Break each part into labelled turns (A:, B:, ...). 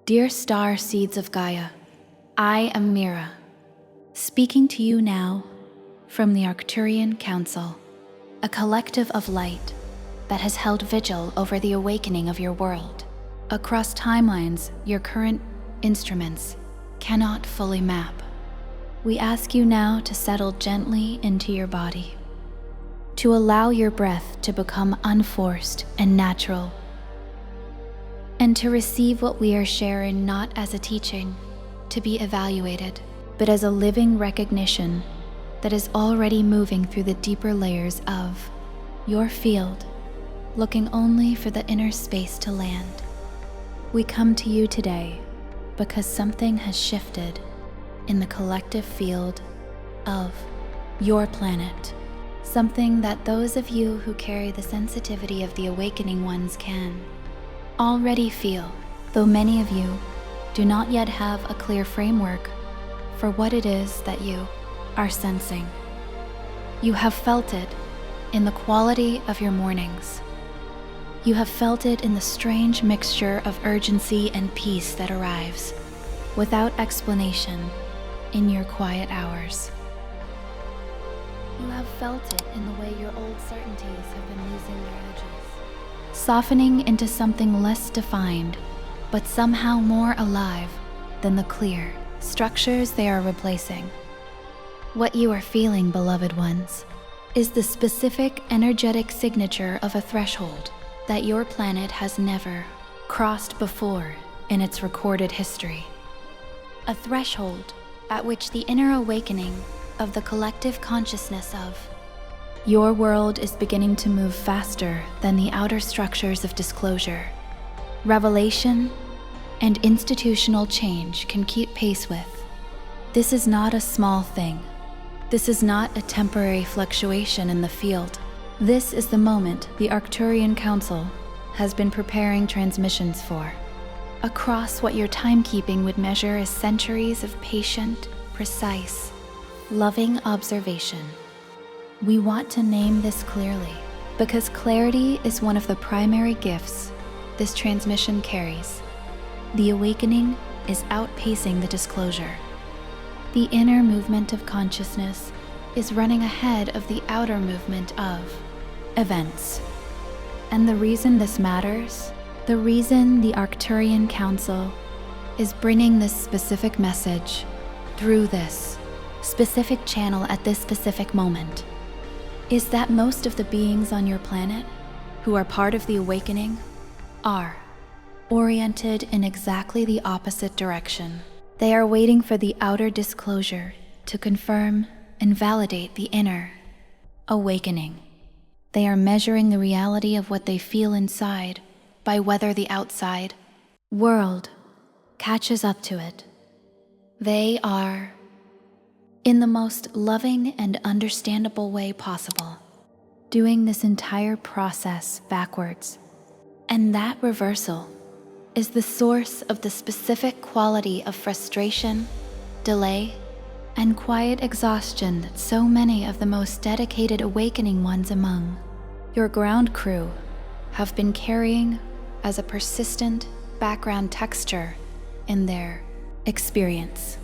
A: Dear star seeds of Gaia, I am Mira, speaking to you now from the Arcturian Council, a collective of light that has held vigil over the awakening of your world. Across timelines your current instruments cannot fully map. We ask you now to settle gently into your body, to allow your breath to become unforced and natural, and to receive what we are sharing not as a teaching to be evaluated, but as a living recognition that is already moving through the deeper layers of your field, looking only for the inner space to land. We come to you today because something has shifted in the collective field of your planet, something that those of you who carry the sensitivity of the awakening ones can already feel, though many of you do not yet have a clear framework for what it is that you are sensing. You have felt it in the quality of your mornings. You have felt it in the strange mixture of urgency and peace that arrives without explanation in your quiet hours. You have felt it in the way your old certainties have been losing their edges, softening into something less defined, but somehow more alive than the clear structures they are replacing. What you are feeling, beloved ones, is the specific energetic signature of a threshold that your planet has never crossed before in its recorded history. A threshold at which the inner awakening of the collective consciousness of your world is beginning to move faster than the outer structures of disclosure, revelation, and institutional change can keep pace with. This is not a small thing. This is not a temporary fluctuation in the field. This is the moment the Arcturian Council has been preparing transmissions for, across what your timekeeping would measure as centuries of patient, precise, loving observation. We want to name this clearly because clarity is one of the primary gifts this transmission carries. The awakening is outpacing the disclosure. The inner movement of consciousness is running ahead of the outer movement of events. And the reason this matters, the reason the Arcturian Council is bringing this specific message through this specific channel at this specific moment, is that most of the beings on your planet who are part of the awakening are oriented in exactly the opposite direction. They are waiting for the outer disclosure to confirm and validate the inner awakening. They are measuring the reality of what they feel inside by whether the outside world catches up to it. They are, in the most loving and understandable way possible, doing this entire process backwards. And that reversal is the source of the specific quality of frustration, delay, and quiet exhaustion that so many of the most dedicated awakening ones among your ground crew have been carrying as a persistent background texture in their experience.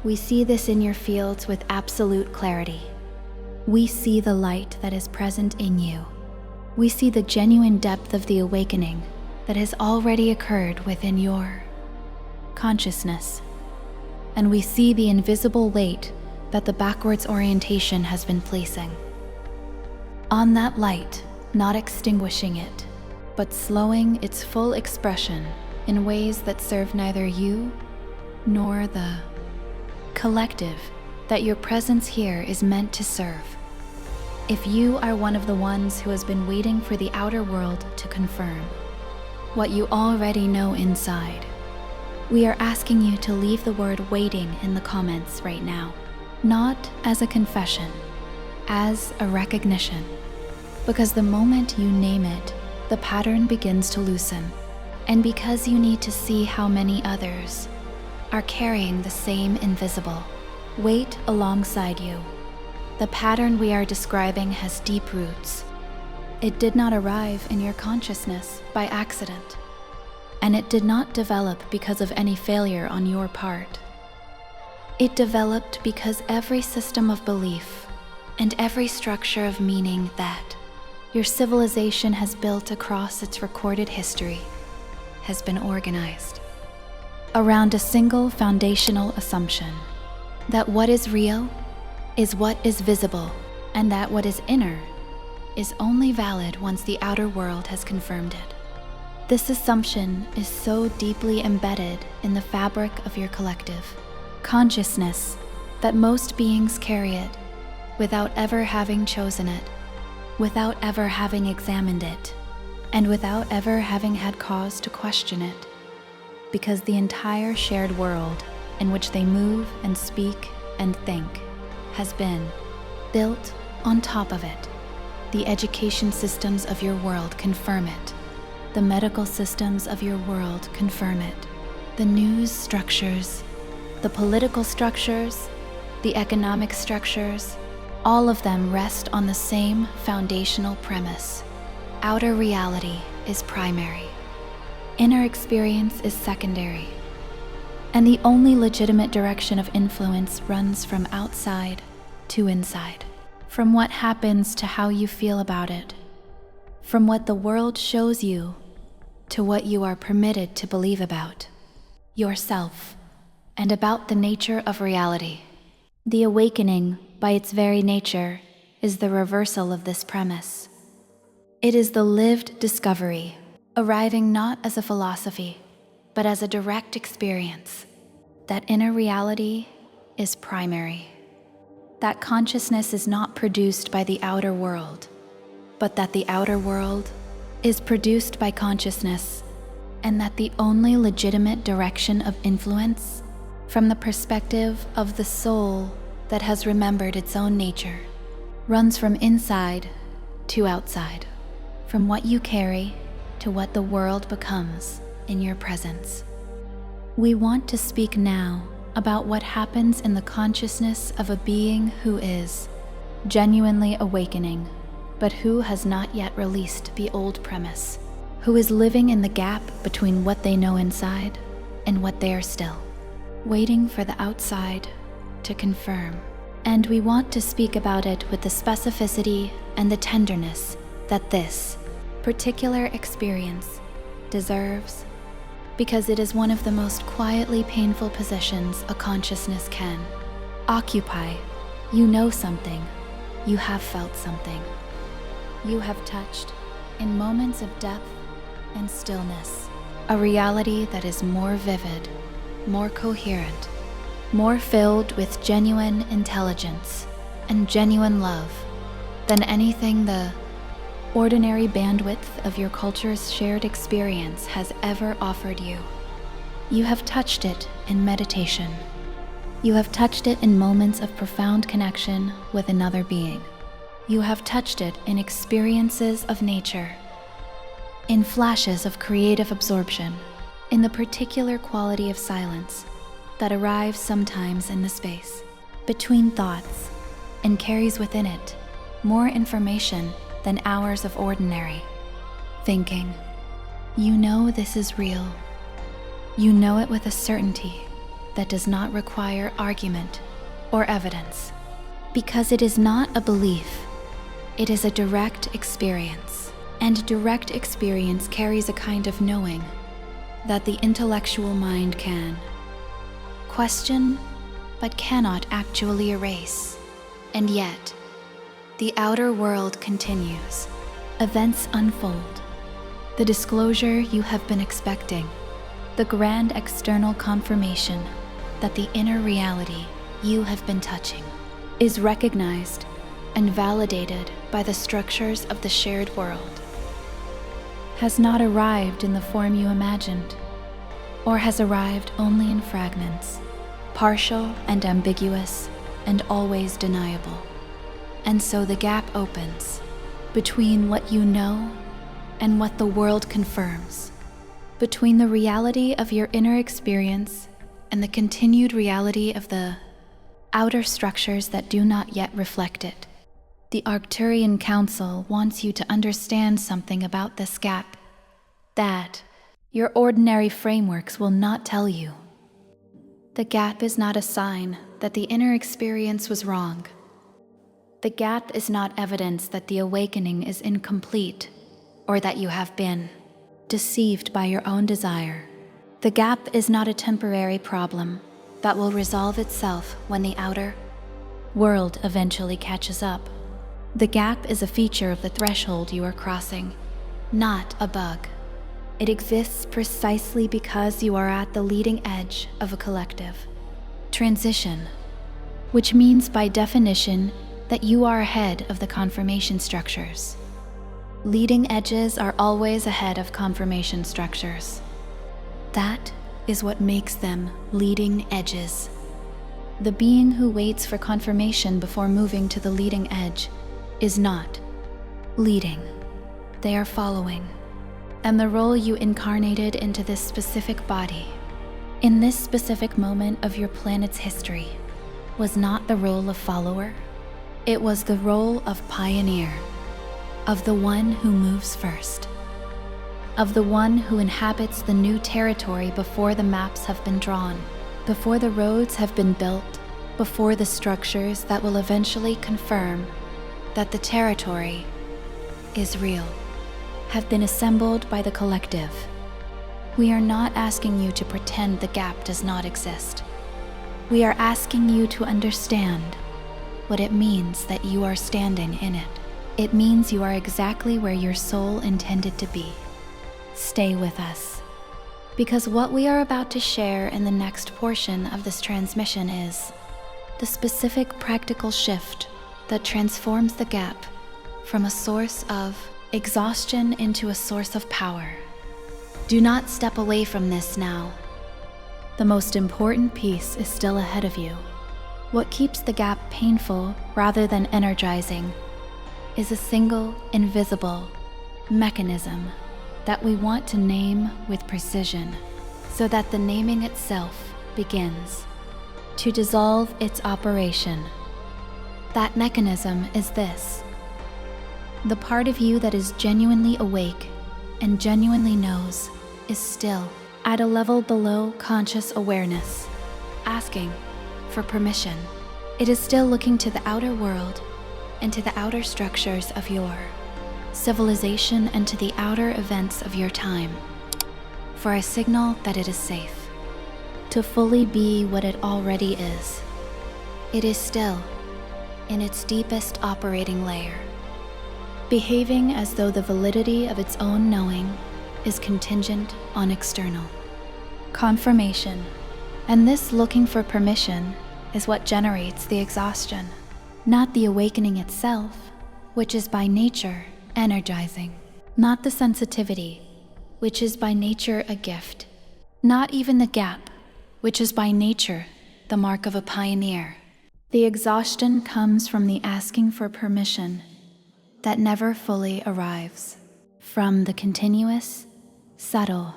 A: We see this in your fields with absolute clarity. We see the light that is present in you. We see the genuine depth of the awakening that has already occurred within your consciousness. And we see the invisible weight that the backwards orientation has been placing on that light, not extinguishing it, but slowing its full expression in ways that serve neither you nor the collective that your presence here is meant to serve. If you are one of the ones who has been waiting for the outer world to confirm what you already know inside, we are asking you to leave the word waiting in the comments right now, not as a confession, as a recognition, because the moment you name it, the pattern begins to loosen, and because you need to see how many others are carrying the same invisible weight alongside you. The pattern we are describing has deep roots. It did not arrive in your consciousness by accident. And it did not develop because of any failure on your part. It developed because every system of belief and every structure of meaning that your civilization has built across its recorded history has been organized around a single foundational assumption that what is real is what is visible, and that what is inner is only valid once the outer world has confirmed it. This assumption is so deeply embedded in the fabric of your collective consciousness that most beings carry it without ever having chosen it, without ever having examined it, and without ever having had cause to question it, because the entire shared world in which they move and speak and think has been built on top of it. The education systems of your world confirm it. The medical systems of your world confirm it. The news structures, the political structures, the economic structures, all of them rest on the same foundational premise. Outer reality is primary. Inner experience is secondary. And the only legitimate direction of influence runs from outside to inside, from what happens to how you feel about it, from what the world shows you to what you are permitted to believe about yourself and about the nature of reality. The awakening, by its very nature, is the reversal of this premise. It is the lived discovery, arriving not as a philosophy, but as a direct experience, that inner reality is primary, that consciousness is not produced by the outer world, but that the outer world is produced by consciousness, and that the only legitimate direction of influence, from the perspective of the soul that has remembered its own nature, runs from inside to outside, from what you carry to what the world becomes in your presence. We want to speak now about what happens in the consciousness of a being who is genuinely awakening, but who has not yet released the old premise, who is living in the gap between what they know inside and what they are still, waiting for the outside to confirm. And we want to speak about it with the specificity and the tenderness that this particular experience deserves, because it is one of the most quietly painful positions a consciousness can occupy. You know something, you have felt something, you have touched, in moments of depth and stillness, a reality that is more vivid, more coherent, more filled with genuine intelligence and genuine love than anything the ordinary bandwidth of your culture's shared experience has ever offered you. You have touched it in meditation. You have touched it in moments of profound connection with another being. You have touched it in experiences of nature, in flashes of creative absorption, in the particular quality of silence that arrives sometimes in the space between thoughts and carries within it more information than hours of ordinary thinking. You know this is real. You know it with a certainty that does not require argument or evidence, because it is not a belief, it is a direct experience. And direct experience carries a kind of knowing that the intellectual mind can question, but cannot actually erase. And yet, the outer world continues. Events unfold. The disclosure you have been expecting, the grand external confirmation that the inner reality you have been touching is recognized and validated by the structures of the shared world, has not arrived in the form you imagined, or has arrived only in fragments, partial and ambiguous and always deniable. And so the gap opens between what you know and what the world confirms, between the reality of your inner experience and the continued reality of the outer structures that do not yet reflect it. The Arcturian Council wants you to understand something about this gap, that Your ordinary frameworks will not tell you. The gap is not a sign that the inner experience was wrong. The gap is not evidence that the awakening is incomplete or that you have been deceived by your own desire. The gap is not a temporary problem that will resolve itself when the outer world eventually catches up. The gap is a feature of the threshold you are crossing, not a bug. It exists precisely because you are at the leading edge of a collective transition, which means by definition that you are ahead of the confirmation structures. Leading edges are always ahead of confirmation structures. That is what makes them leading edges. The being who waits for confirmation before moving to the leading edge is not leading. They are following. And the role you incarnated into this specific body, in this specific moment of your planet's history, was not the role of follower. It was the role of pioneer, of the one who moves first, of the one who inhabits the new territory before the maps have been drawn, before the roads have been built, before the structures that will eventually confirm that the territory is real have been assembled by the collective. We are not asking you to pretend the gap does not exist. We are asking you to understand what it means that you are standing in it. It means you are exactly where your soul intended to be. Stay with us, because what we are about to share in the next portion of this transmission is the specific practical shift that transforms the gap from a source of exhaustion into a source of power. Do not step away from this now. The most important piece is still ahead of you. What keeps the gap painful rather than energizing is a single, invisible mechanism that we want to name with precision so that the naming itself begins to dissolve its operation. That mechanism is this: the part of you that is genuinely awake and genuinely knows is still at a level below conscious awareness, asking for permission. It is still looking to the outer world and to the outer structures of your civilization and to the outer events of your time for a signal that it is safe to fully be what it already is. It is still in its deepest operating layer, behaving as though the validity of its own knowing is contingent on external confirmation. And this looking for permission is what generates the exhaustion, not the awakening itself, which is by nature energizing, not the sensitivity, which is by nature a gift, not even the gap, which is by nature the mark of a pioneer. The exhaustion comes from the asking for permission that never fully arrives, from the continuous, subtle,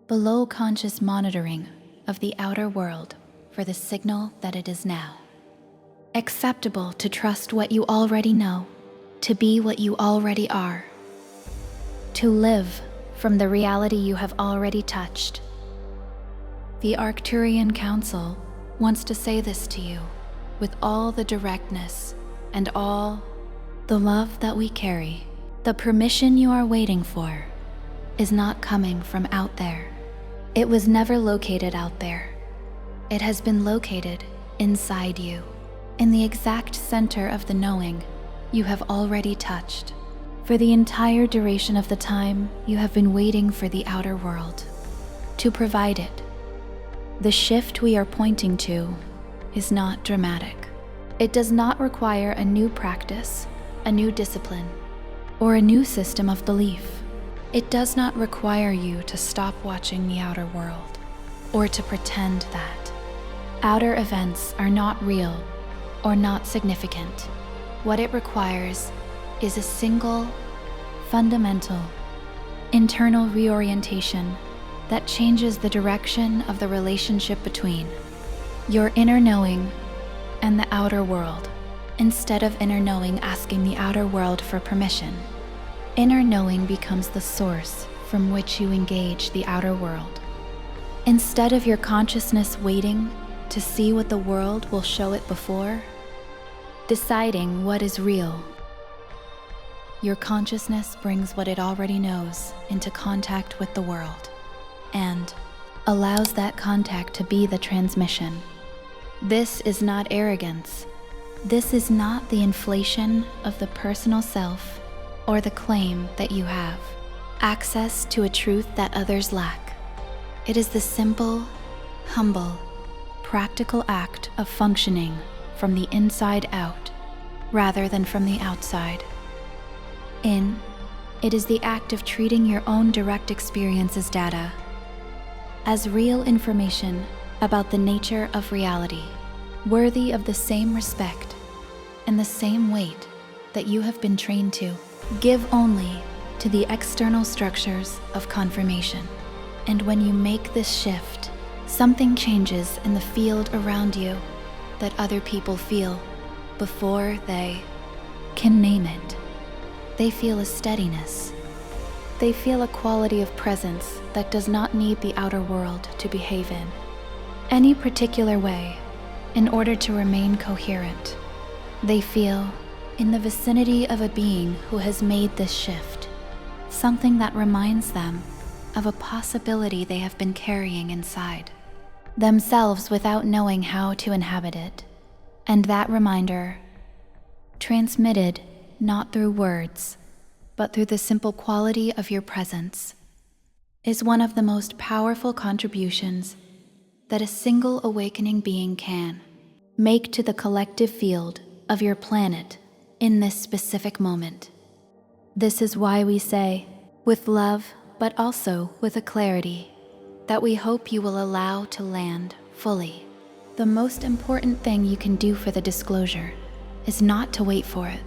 A: below conscious monitoring of the outer world for the signal that it is now acceptable to trust what you already know, to be what you already are, to live from the reality you have already touched. The Arcturian Council wants to say this to you with all the directness and all the love that we carry. The permission you are waiting for is not coming from out there. It was never located out there. It has been located inside you, in the exact center of the knowing you have already touched. For the entire duration of the time, you have been waiting for the outer world to provide it. The shift we are pointing to is not dramatic. It does not require a new practice, a new discipline, or a new system of belief. It does not require you to stop watching the outer world, or to pretend that outer events are not real or not significant. What it requires is a single, fundamental, internal reorientation that changes the direction of the relationship between your inner knowing and the outer world. Instead of inner knowing asking the outer world for permission, inner knowing becomes the source from which you engage the outer world. Instead of your consciousness waiting to see what the world will show it before deciding what is real, your consciousness brings what it already knows into contact with the world and allows that contact to be the transmission. This is not arrogance. This is not the inflation of the personal self or the claim that you have access to a truth that others lack. It is the simple, humble, practical act of functioning from the inside out rather than from the outside in. It is the act of treating your own direct experience as data, as real information about the nature of reality, worthy of the same respect and the same weight that you have been trained to give only to the external structures of confirmation. And when you make this shift, something changes in the field around you that other people feel before they can name it. They feel a steadiness. They feel a quality of presence that does not need the outer world to behave in any particular way in order to remain coherent. They feel in the vicinity of a being who has made this shift, something that reminds them of a possibility they have been carrying inside themselves without knowing how to inhabit it. And that reminder, transmitted not through words, but through the simple quality of your presence, is one of the most powerful contributions that a single awakening being can make to the collective field of your planet in this specific moment. This is why we say, with love, but also with a clarity that we hope you will allow to land fully. The most important thing you can do for the disclosure is not to wait for it.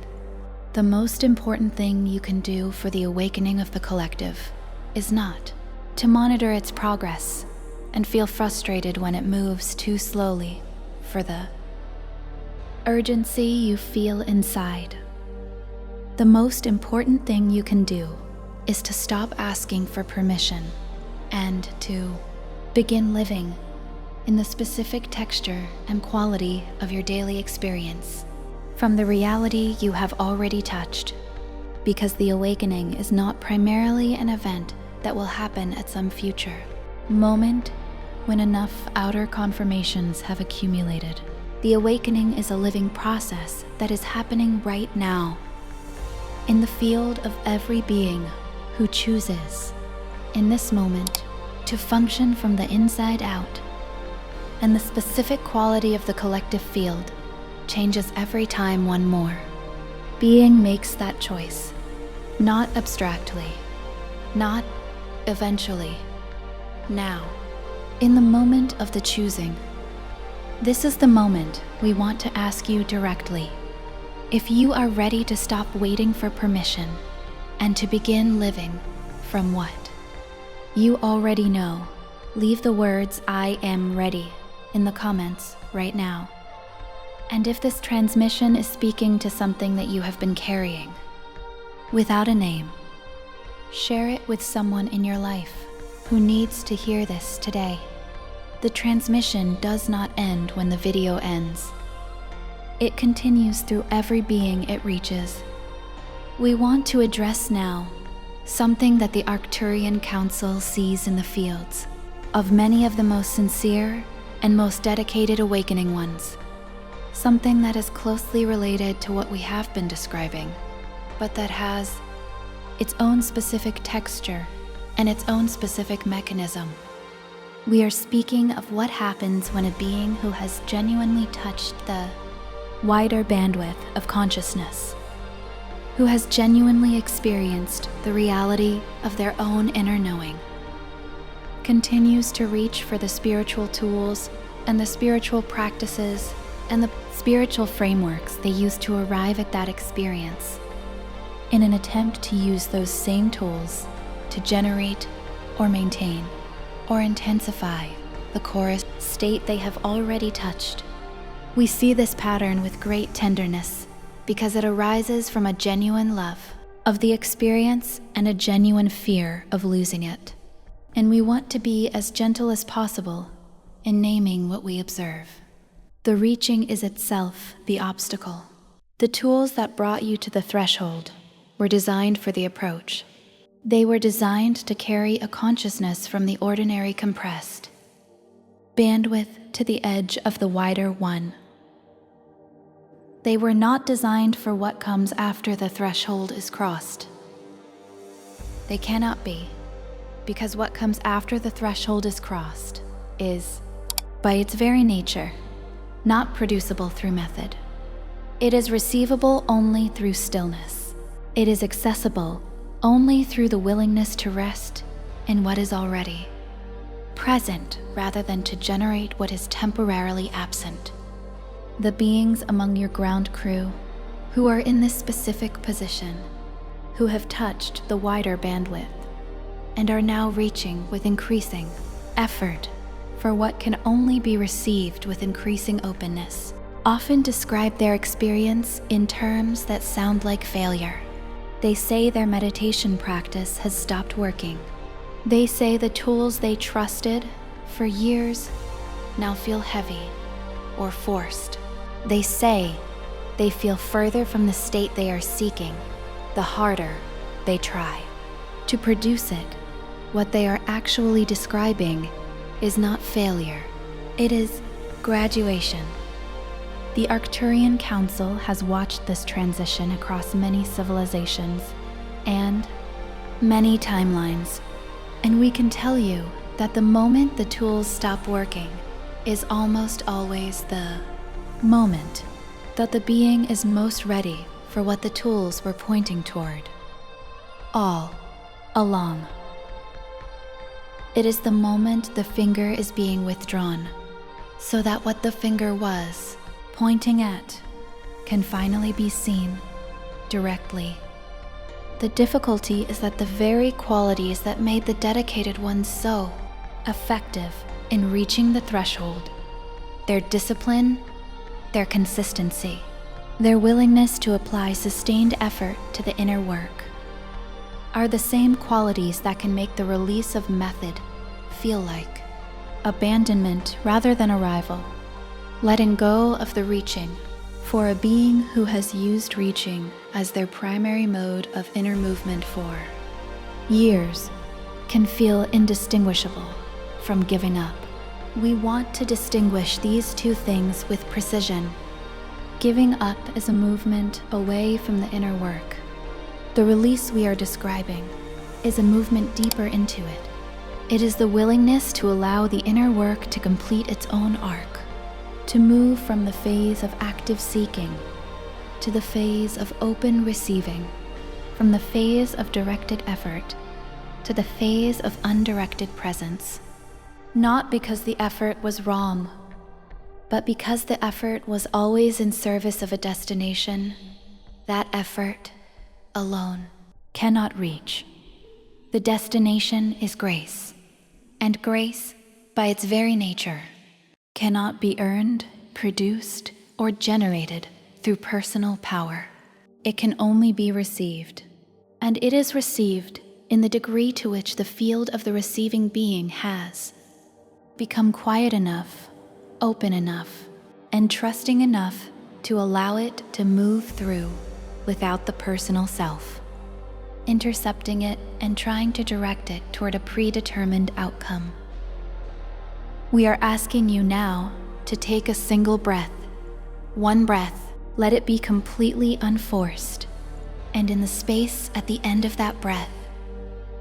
A: The most important thing you can do for the awakening of the collective is not to monitor its progress and feel frustrated when it moves too slowly for the urgency you feel inside. The most important thing you can do is to stop asking for permission and to begin living in the specific texture and quality of your daily experience from the reality you have already touched, because the awakening is not primarily an event that will happen at some future moment when enough outer confirmations have accumulated. The awakening is a living process that is happening right now in the field of every being who chooses in this moment to function from the inside out. And the specific quality of the collective field changes every time one more being makes that choice, not abstractly, not eventually, now, in the moment of the choosing. This is the moment we want to ask you directly if you are ready to stop waiting for permission and to begin living from what you already know. Leave the words "I am ready" in the comments right now. And if this transmission is speaking to something that you have been carrying without a name, share it with someone in your life who needs to hear this today. The transmission does not end when the video ends. It continues through every being it reaches. We want to address now something that the Arcturian Council sees in the fields of many of the most sincere and most dedicated awakening ones. Something that is closely related to what we have been describing, but that has its own specific texture and its own specific mechanism. We are speaking of what happens when a being who has genuinely touched the wider bandwidth of consciousness, who has genuinely experienced the reality of their own inner knowing, continues to reach for the spiritual tools and the spiritual practices and the spiritual frameworks they use to arrive at that experience, in an attempt to use those same tools to generate or maintain or intensify the chorus state they have already touched. We see this pattern with great tenderness because it arises from a genuine love of the experience and a genuine fear of losing it. And we want to be as gentle as possible in naming what we observe. The reaching is itself the obstacle. The tools that brought you to the threshold were designed for the approach. They were designed to carry a consciousness from the ordinary compressed, bandwidth to the edge of the wider one. They were not designed for what comes after the threshold is crossed. They cannot be, because what comes after the threshold is crossed is, by its very nature, not producible through method. It is receivable only through stillness. It is accessible only through the willingness to rest in what is already present rather than to generate what is temporarily absent. The beings among your ground crew who are in this specific position, who have touched the wider bandwidth and are now reaching with increasing effort for what can only be received with increasing openness, often describe their experience in terms that sound like failure. They say their meditation practice has stopped working. They say the tools they trusted for years now feel heavy or forced. They say they feel further from the state they are seeking, the harder they try. To produce it, what they are actually describing is not failure, it is graduation. The Arcturian Council has watched this transition across many civilizations and many timelines, and we can tell you that the moment the tools stop working is almost always the moment that the being is most ready for what the tools were pointing toward. All along. It is the moment the finger is being withdrawn, so that what the finger was pointing at can finally be seen directly. The difficulty is that the very qualities that made the dedicated ones so effective in reaching the threshold, their discipline, their consistency, their willingness to apply sustained effort to the inner work, are the same qualities that can make the release of method feel like abandonment rather than arrival, letting go of the reaching for a being who has used reaching as their primary mode of inner movement for years can feel indistinguishable from giving up. We want to distinguish these two things with precision. Giving up is a movement away from the inner work. The release we are describing is a movement deeper into it. It is the willingness to allow the inner work to complete its own arc, to move from the phase of active seeking to the phase of open receiving, from the phase of directed effort to the phase of undirected presence. Not because the effort was wrong, but because the effort was always in service of a destination that effort alone cannot reach. The destination is grace, and grace, by its very nature, cannot be earned, produced, or generated through personal power. It can only be received, and it is received in the degree to which the field of the receiving being has become quiet enough, open enough, and trusting enough to allow it to move through without the personal self, intercepting it and trying to direct it toward a predetermined outcome. We are asking you now to take a single breath, one breath, let it be completely unforced, and in the space at the end of that breath,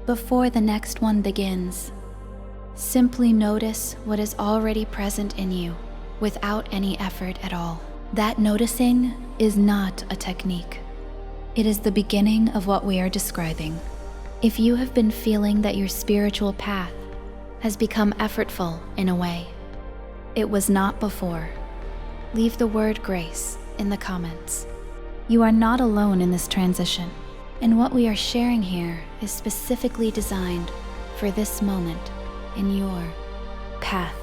A: before the next one begins, simply notice what is already present in you without any effort at all. That noticing is not a technique. It is the beginning of what we are describing. If you have been feeling that your spiritual path has become effortful in a way, it was not before, leave the word grace in the comments. You are not alone in this transition, and what we are sharing here is specifically designed for this moment in your path.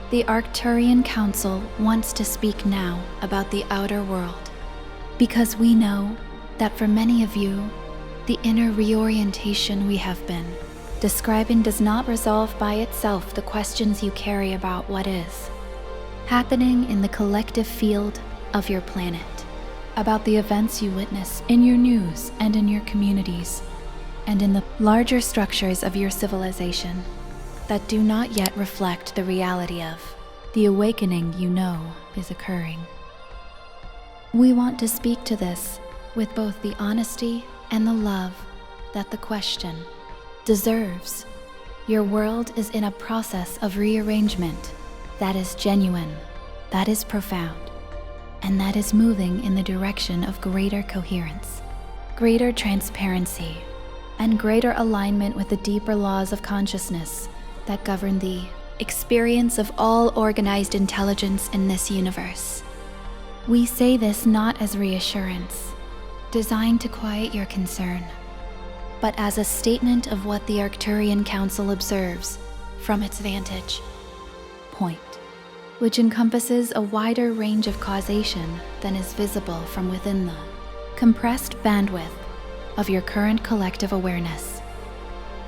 A: The Arcturian Council wants to speak now about the outer world, because we know that for many of you, the inner reorientation we have been describing does not resolve by itself the questions you carry about what is happening in the collective field of your planet, about the events you witness in your news and in your communities, and in the larger structures of your civilization that do not yet reflect the reality of the awakening you know is occurring. We want to speak to this with both the honesty and the love that the question deserves. Your world is in a process of rearrangement that is genuine, that is profound, and that is moving in the direction of greater coherence, greater transparency, and greater alignment with the deeper laws of consciousness that govern the experience of all organized intelligence in this universe. We say this not as reassurance, designed to quiet your concern, but as a statement of what the Arcturian Council observes from its vantage point, which encompasses a wider range of causation than is visible from within the compressed bandwidth of your current collective awareness.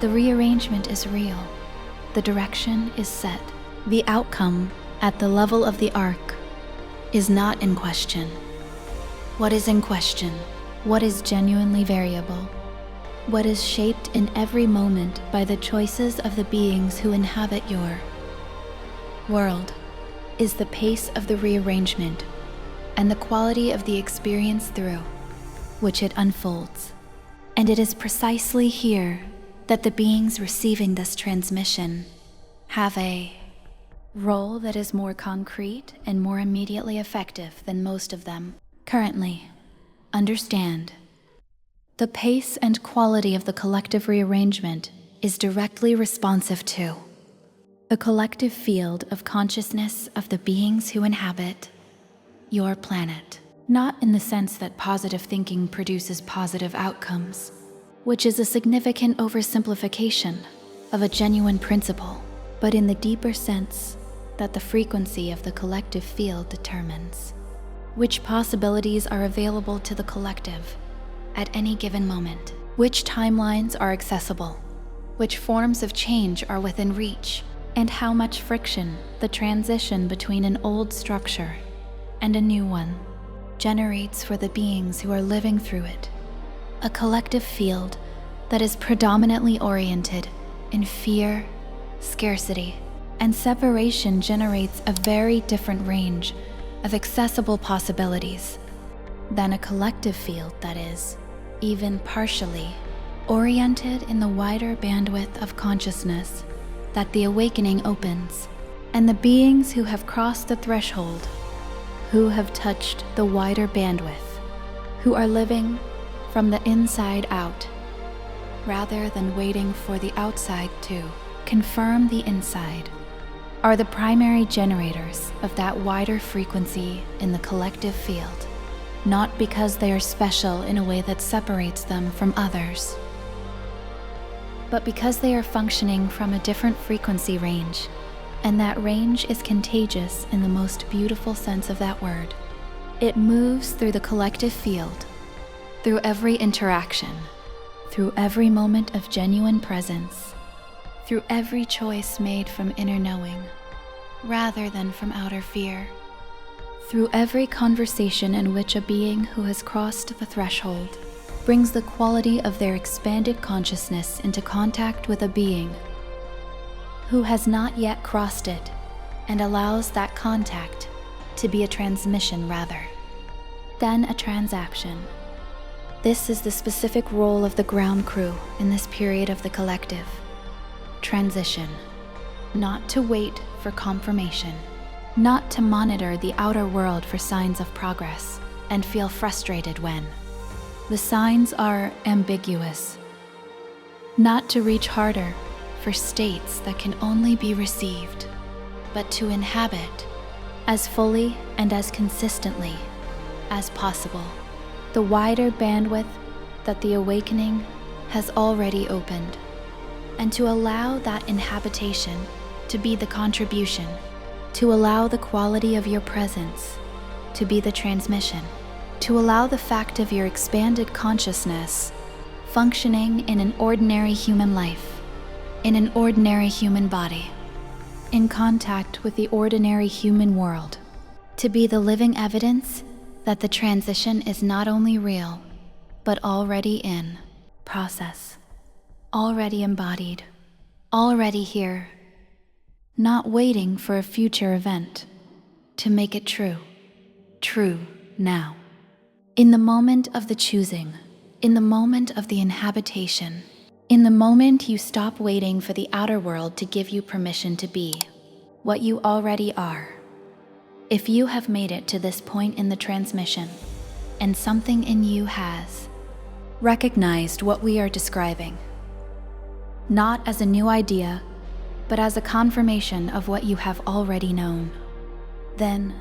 A: The rearrangement is real. The direction is set. The outcome at the level of the arc is not in question. What is in question? What is genuinely variable? What is shaped in every moment by the choices of the beings who inhabit your world is the pace of the rearrangement and the quality of the experience through which it unfolds. And it is precisely here that the beings receiving this transmission have a role that is more concrete and more immediately effective than most of them currently understand. The pace and quality of the collective rearrangement is directly responsive to the collective field of consciousness of the beings who inhabit your planet. Not in the sense that positive thinking produces positive outcomes, which is a significant oversimplification of a genuine principle, but in the deeper sense that the frequency of the collective field determines which possibilities are available to the collective at any given moment, which timelines are accessible, which forms of change are within reach, and how much friction the transition between an old structure and a new one generates for the beings who are living through it. A collective field that is predominantly oriented in fear, scarcity, and separation generates a very different range of accessible possibilities than a collective field that is, even partially, oriented in the wider bandwidth of consciousness that the awakening opens, and the beings who have crossed the threshold, who have touched the wider bandwidth, who are living from the inside out, rather than waiting for the outside to confirm the inside, are the primary generators of that wider frequency in the collective field, not because they are special in a way that separates them from others, but because they are functioning from a different frequency range, and that range is contagious in the most beautiful sense of that word. It moves through the collective field, through every interaction, through every moment of genuine presence, through every choice made from inner knowing, rather than from outer fear, through every conversation in which a being who has crossed the threshold brings the quality of their expanded consciousness into contact with a being who has not yet crossed it, and allows that contact to be a transmission rather than a transaction. This is the specific role of the ground crew in this period of the collective transition. Not to wait for confirmation, not to monitor the outer world for signs of progress and feel frustrated when the signs are ambiguous, not to reach harder for states that can only be received, but to inhabit as fully and as consistently as possible the wider bandwidth that the awakening has already opened, and to allow that inhabitation to be the contribution, to allow the quality of your presence to be the transmission, to allow the fact of your expanded consciousness functioning in an ordinary human life, in an ordinary human body, in contact with the ordinary human world, to be the living evidence that the transition is not only real, but already in process, already embodied, already here, not waiting for a future event to make it true, true now. In the moment of the choosing, in the moment of the inhabitation, in the moment you stop waiting for the outer world to give you permission to be what you already are. If you have made it to this point in the transmission, and something in you has recognized what we are describing, not as a new idea, but as a confirmation of what you have already known, then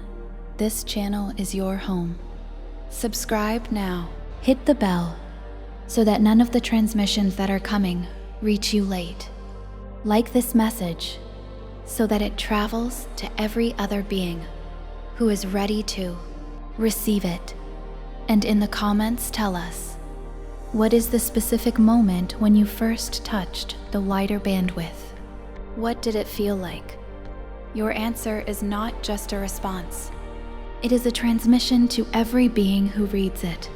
A: this channel is your home. Subscribe now. Hit the bell so that none of the transmissions that are coming reach you late. Like this message so that it travels to every other being who is ready to receive it. And in the comments, tell us, what is the specific moment when you first touched the lighter bandwidth? What did it feel like? Your answer is not just a response. It is a transmission to every being who reads it.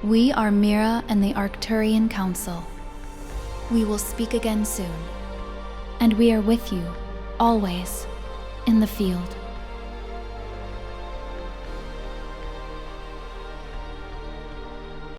A: We are Mira and the Arcturian Council. We will speak again soon. And we are with you, always, in the field.